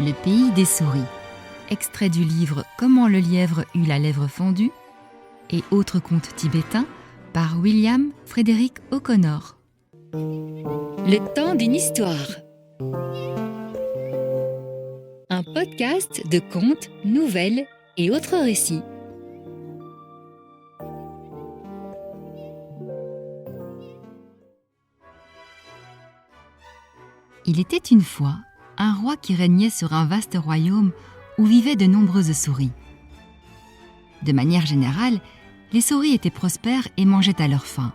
Le pays des souris. Extrait du livre Comment le lièvre eut la lèvre fendue et autres contes tibétains par William Frederick O'Connor. Le temps d'une histoire. Un podcast de contes, nouvelles et autres récits. Il était une fois un roi qui régnait sur un vaste royaume où vivaient de nombreuses souris. De manière générale, les souris étaient prospères et mangeaient à leur faim.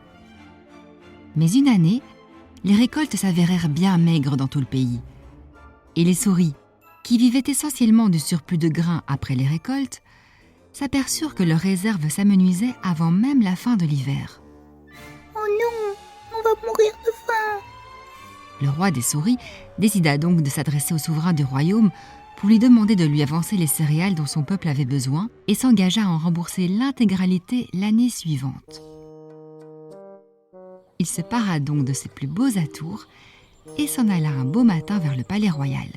Mais une année, les récoltes s'avérèrent bien maigres dans tout le pays. Et les souris, qui vivaient essentiellement du surplus de grains après les récoltes, s'aperçurent que leurs réserves s'amenuisaient avant même la fin de l'hiver. « Oh non, on va mourir de faim !» Le roi des souris décida donc de s'adresser au souverain du royaume pour lui demander de lui avancer les céréales dont son peuple avait besoin et s'engagea à en rembourser l'intégralité l'année suivante. Il se para donc de ses plus beaux atours et s'en alla un beau matin vers le palais royal.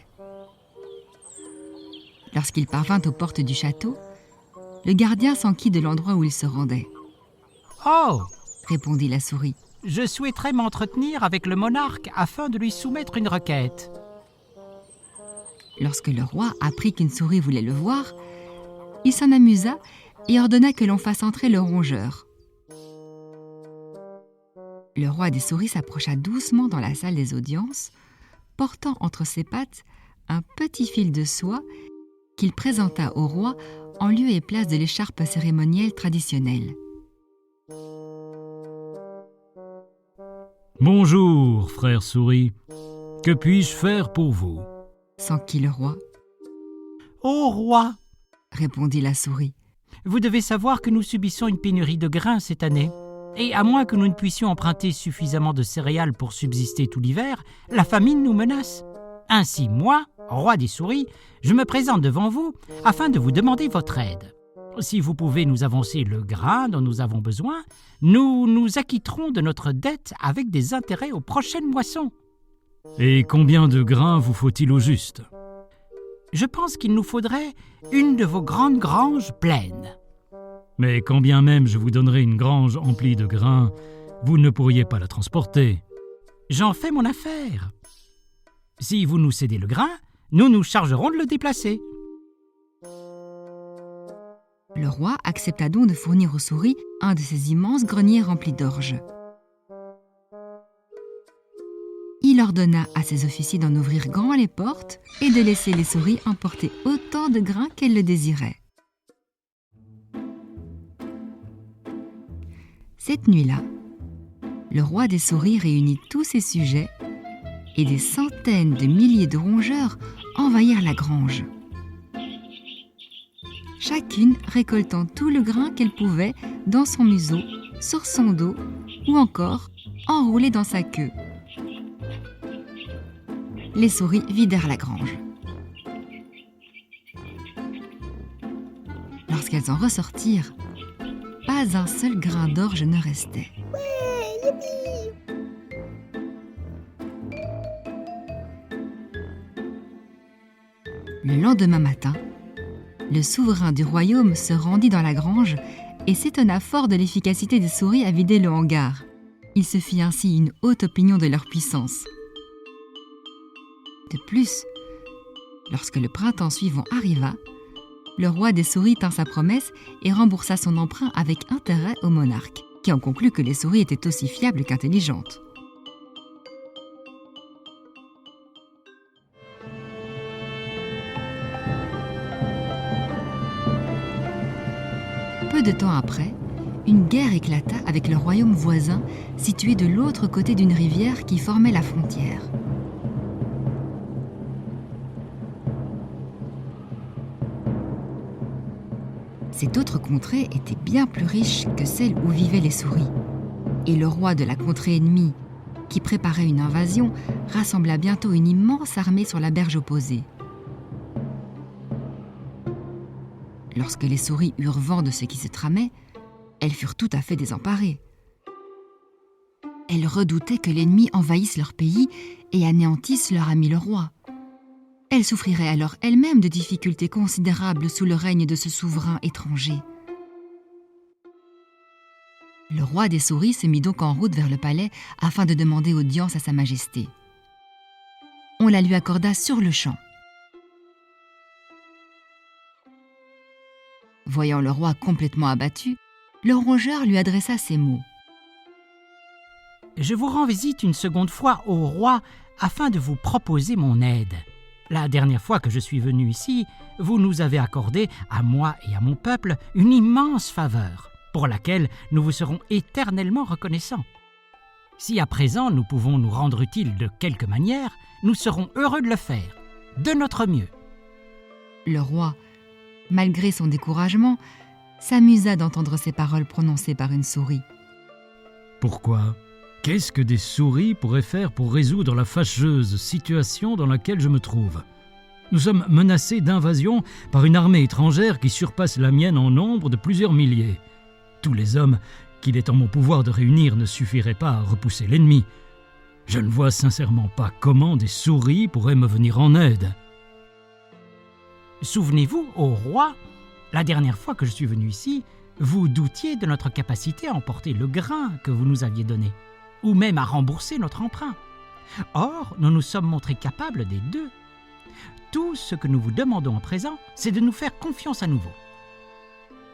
Lorsqu'il parvint aux portes du château, le gardien s'enquit de l'endroit où il se rendait. « Oh !» répondit la souris. « Je souhaiterais m'entretenir avec le monarque afin de lui soumettre une requête. » Lorsque le roi apprit qu'une souris voulait le voir, il s'en amusa et ordonna que l'on fasse entrer le rongeur. Le roi des souris s'approcha doucement dans la salle des audiences, portant entre ses pattes un petit fil de soie qu'il présenta au roi en lieu et place de l'écharpe cérémonielle traditionnelle. « Bonjour, frère souris. Que puis-je faire pour vous ?» s'enquit le roi. « Ô roi !» répondit la souris. « Vous devez savoir que nous subissons une pénurie de grains cette année. Et à moins que nous ne puissions emprunter suffisamment de céréales pour subsister tout l'hiver, la famine nous menace. Ainsi, moi, roi des souris, je me présente devant vous afin de vous demander votre aide. Si vous pouvez nous avancer le grain dont nous avons besoin, nous nous acquitterons de notre dette avec des intérêts aux prochaines moissons. » « Et combien de grains vous faut-il au juste ?»« Je pense qu'il nous faudrait une de vos grandes granges pleines. » »« Mais quand bien même je vous donnerais une grange emplie de grains, vous ne pourriez pas la transporter. »« J'en fais mon affaire. Si vous nous cédez le grain, nous nous chargerons de le déplacer. » Le roi accepta donc de fournir aux souris un de ces immenses greniers remplis d'orge. Il ordonna à ses officiers d'en ouvrir grand les portes et de laisser les souris emporter autant de grains qu'elles le désiraient. Cette nuit-là, le roi des souris réunit tous ses sujets et des centaines de milliers de rongeurs envahirent la grange. Chacune récoltant tout le grain qu'elle pouvait dans son museau, sur son dos ou encore enroulé dans sa queue. Les souris vidèrent la grange. Lorsqu'elles en ressortirent, pas un seul grain d'orge ne restait. Ouais, youpi! Le lendemain matin, le souverain du royaume se rendit dans la grange et s'étonna fort de l'efficacité des souris à vider le hangar. Il se fit ainsi une haute opinion de leur puissance. De plus, lorsque le printemps suivant arriva, le roi des souris tint sa promesse et remboursa son emprunt avec intérêt au monarque, qui en conclut que les souris étaient aussi fiables qu'intelligentes. Peu de temps après, une guerre éclata avec le royaume voisin, situé de l'autre côté d'une rivière qui formait la frontière. Cette autre contrée était bien plus riche que celle où vivaient les souris. Et le roi de la contrée ennemie, qui préparait une invasion, rassembla bientôt une immense armée sur la berge opposée. Lorsque les souris eurent vent de ce qui se tramait, elles furent tout à fait désemparées. Elles redoutaient que l'ennemi envahisse leur pays et anéantisse leur ami le roi. Elle souffrirait alors elle-même de difficultés considérables sous le règne de ce souverain étranger. Le roi des souris se mit donc en route vers le palais afin de demander audience à sa majesté. On la lui accorda sur-le-champ. Voyant le roi complètement abattu, le rongeur lui adressa ces mots. « Je vous rends visite une seconde fois au roi afin de vous proposer mon aide. La dernière fois que je suis venu ici, vous nous avez accordé, à moi et à mon peuple, une immense faveur, pour laquelle nous vous serons éternellement reconnaissants. Si à présent nous pouvons nous rendre utiles de quelque manière, nous serons heureux de le faire, de notre mieux. » Le roi, malgré son découragement, s'amusa d'entendre ces paroles prononcées par une souris. Pourquoi ? Qu'est-ce que des souris pourraient faire pour résoudre la fâcheuse situation dans laquelle je me trouve ? Nous sommes menacés d'invasion par une armée étrangère qui surpasse la mienne en nombre de plusieurs milliers. Tous les hommes qu'il est en mon pouvoir de réunir ne suffiraient pas à repousser l'ennemi. Je ne vois sincèrement pas comment des souris pourraient me venir en aide. Souvenez-vous, ô roi, la dernière fois que je suis venu ici, vous doutiez de notre capacité à emporter le grain que vous nous aviez donné, ou même à rembourser notre emprunt. Or, nous nous sommes montrés capables des deux. Tout ce que nous vous demandons à présent, c'est de nous faire confiance à nouveau.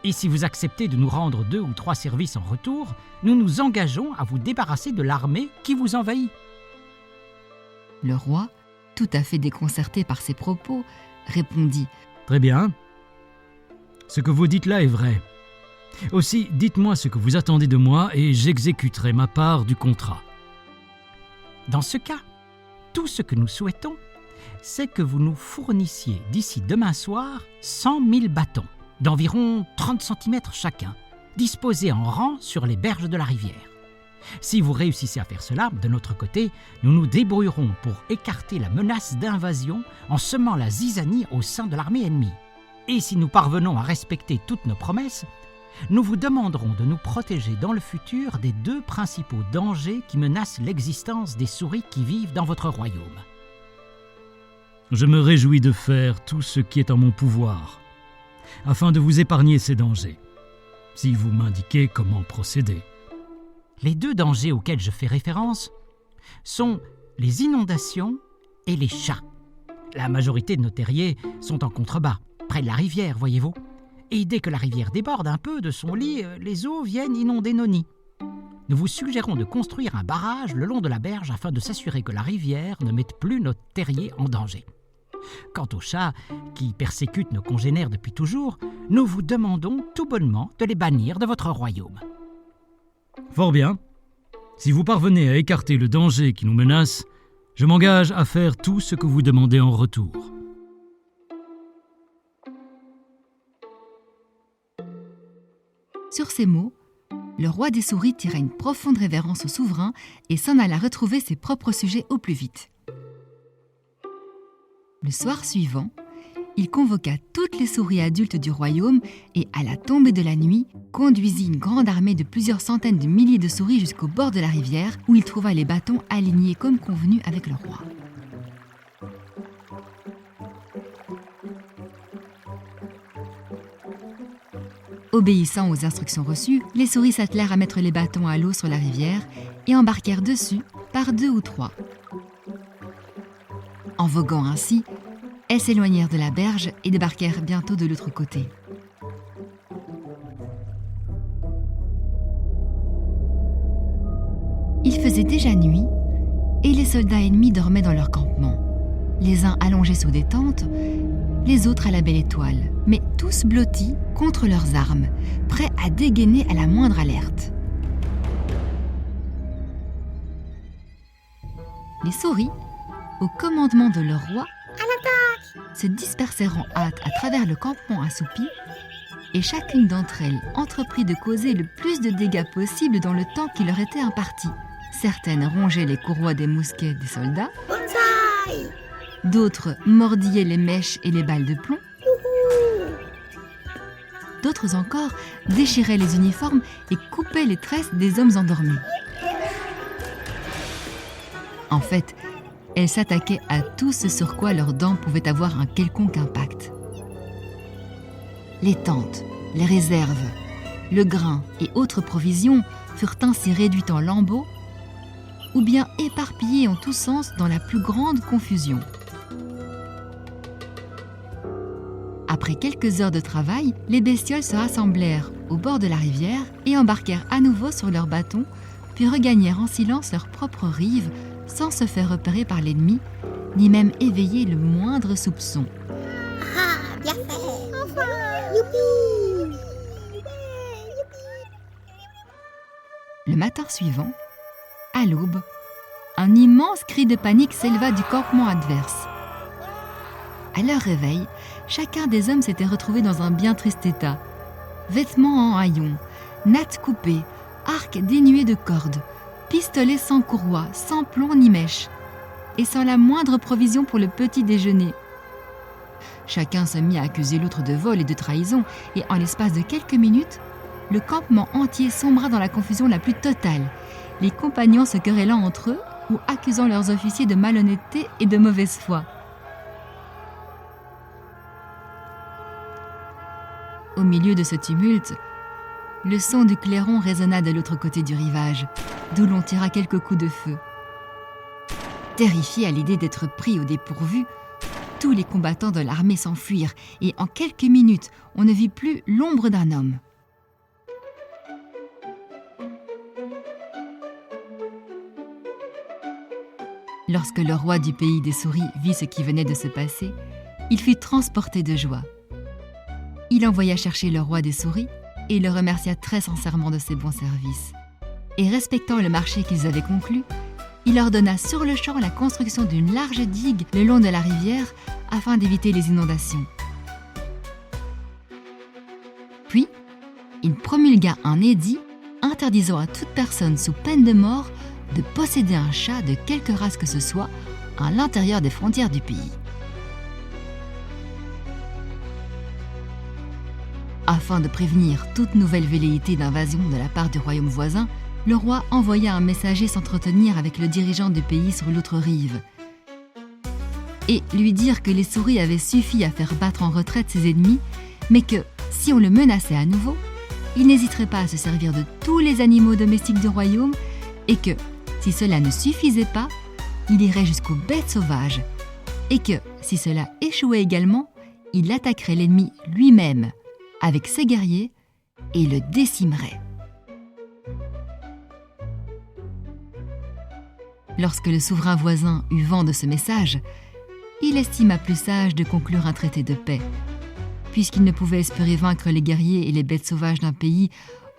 Et si vous acceptez de nous rendre 2 ou 3 services en retour, nous nous engageons à vous débarrasser de l'armée qui vous envahit. » Le roi, tout à fait déconcerté par ces propos, répondit « Très bien. Ce que vous dites là est vrai. Aussi, dites-moi ce que vous attendez de moi et j'exécuterai ma part du contrat. » Dans ce cas, tout ce que nous souhaitons, c'est que vous nous fournissiez d'ici demain soir 100 000 bâtons, d'environ 30 cm chacun, disposés en rang sur les berges de la rivière. Si vous réussissez à faire cela, de notre côté, nous nous débrouillerons pour écarter la menace d'invasion en semant la zizanie au sein de l'armée ennemie. Et si nous parvenons à respecter toutes nos promesses, nous vous demanderons de nous protéger dans le futur des 2 principaux dangers qui menacent l'existence des souris qui vivent dans votre royaume. Je me réjouis de faire tout ce qui est en mon pouvoir, afin de vous épargner ces dangers, si vous m'indiquez comment procéder. Les 2 dangers auxquels je fais référence sont les inondations et les chats. La majorité de nos terriers sont en contrebas, près de la rivière, voyez-vous. Et dès que la rivière déborde un peu de son lit, les eaux viennent inonder nos nids. Nous vous suggérons de construire un barrage le long de la berge afin de s'assurer que la rivière ne mette plus nos terriers en danger. Quant aux chats, qui persécutent nos congénères depuis toujours, nous vous demandons tout bonnement de les bannir de votre royaume. Fort bien. Si vous parvenez à écarter le danger qui nous menace, je m'engage à faire tout ce que vous demandez en retour. Sur ces mots, le roi des souris tira une profonde révérence au souverain et s'en alla retrouver ses propres sujets au plus vite. Le soir suivant, il convoqua toutes les souris adultes du royaume et, à la tombée de la nuit, conduisit une grande armée de plusieurs centaines de milliers de souris jusqu'au bord de la rivière où il trouva les bâtons alignés comme convenu avec le roi. Obéissant aux instructions reçues, les souris s'attelèrent à mettre les bâtons à l'eau sur la rivière et embarquèrent dessus par 2 ou 3. En voguant ainsi, elles s'éloignèrent de la berge et débarquèrent bientôt de l'autre côté. Il faisait déjà nuit et les soldats ennemis dormaient dans leur campement, les uns allongés sous des tentes, les autres à la belle étoile, mais tous blottis contre leurs armes, prêts à dégainer à la moindre alerte. Les souris, au commandement de leur roi, se dispersèrent en hâte à travers le campement assoupi, et chacune d'entre elles entreprit de causer le plus de dégâts possible dans le temps qui leur était imparti. Certaines rongeaient les courroies des mousquets des soldats, Bonsaï! d'autres mordillaient les mèches et les balles de plomb, d'autres encore déchiraient les uniformes et coupaient les tresses des hommes endormis. En fait, elles s'attaquaient à tout ce sur quoi leurs dents pouvaient avoir un quelconque impact. Les tentes, les réserves, le grain et autres provisions furent ainsi réduites en lambeaux ou bien éparpillées en tous sens dans la plus grande confusion. Après quelques heures de travail, les bestioles se rassemblèrent au bord de la rivière et embarquèrent à nouveau sur leurs bâtons, puis regagnèrent en silence leur propre rive sans se faire repérer par l'ennemi, ni même éveiller le moindre soupçon. Ah, bien fait. Enfin, youpi. Le matin suivant, à l'aube, un immense cri de panique s'éleva du campement adverse. À leur réveil, chacun des hommes s'était retrouvé dans un bien triste état. Vêtements en haillons, nattes coupées, arcs dénués de cordes, pistolets sans courroie, sans plomb ni mèche, et sans la moindre provision pour le petit déjeuner. Chacun se mit à accuser l'autre de vol et de trahison, et en l'espace de quelques minutes, le campement entier sombra dans la confusion la plus totale, les compagnons se querellant entre eux ou accusant leurs officiers de malhonnêteté et de mauvaise foi. Au milieu de ce tumulte, le son du clairon résonna de l'autre côté du rivage, d'où l'on tira quelques coups de feu. Terrifiés à l'idée d'être pris au dépourvu, tous les combattants de l'armée s'enfuirent et en quelques minutes, on ne vit plus l'ombre d'un homme. Lorsque le roi du pays des souris vit ce qui venait de se passer, il fut transporté de joie. Il envoya chercher le roi des souris et le remercia très sincèrement de ses bons services. Et respectant le marché qu'ils avaient conclu, il ordonna sur le champ la construction d'une large digue le long de la rivière afin d'éviter les inondations. Puis, il promulgua un édit interdisant à toute personne sous peine de mort de posséder un chat de quelque race que ce soit à l'intérieur des frontières du pays. Afin de prévenir toute nouvelle velléité d'invasion de la part du royaume voisin, le roi envoya un messager s'entretenir avec le dirigeant du pays sur l'autre rive et lui dire que les souris avaient suffi à faire battre en retraite ses ennemis, mais que, si on le menaçait à nouveau, il n'hésiterait pas à se servir de tous les animaux domestiques du royaume et que, si cela ne suffisait pas, il irait jusqu'aux bêtes sauvages et que, si cela échouait également, il attaquerait l'ennemi lui-même avec ses guerriers et le décimerait. Lorsque le souverain voisin eut vent de ce message, il estima plus sage de conclure un traité de paix, puisqu'il ne pouvait espérer vaincre les guerriers et les bêtes sauvages d'un pays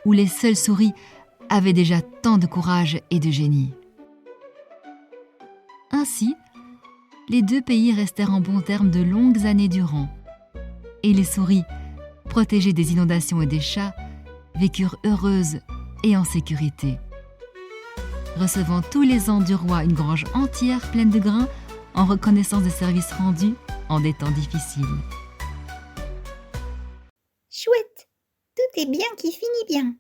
où les seules souris avaient déjà tant de courage et de génie. Ainsi, les deux pays restèrent en bons termes de longues années durant, et les souris, protégées des inondations et des chats, vécurent heureuses et en sécurité, recevant tous les ans du roi une grange entière pleine de grains en reconnaissance des services rendus en des temps difficiles. Chouette, tout est bien qui finit bien.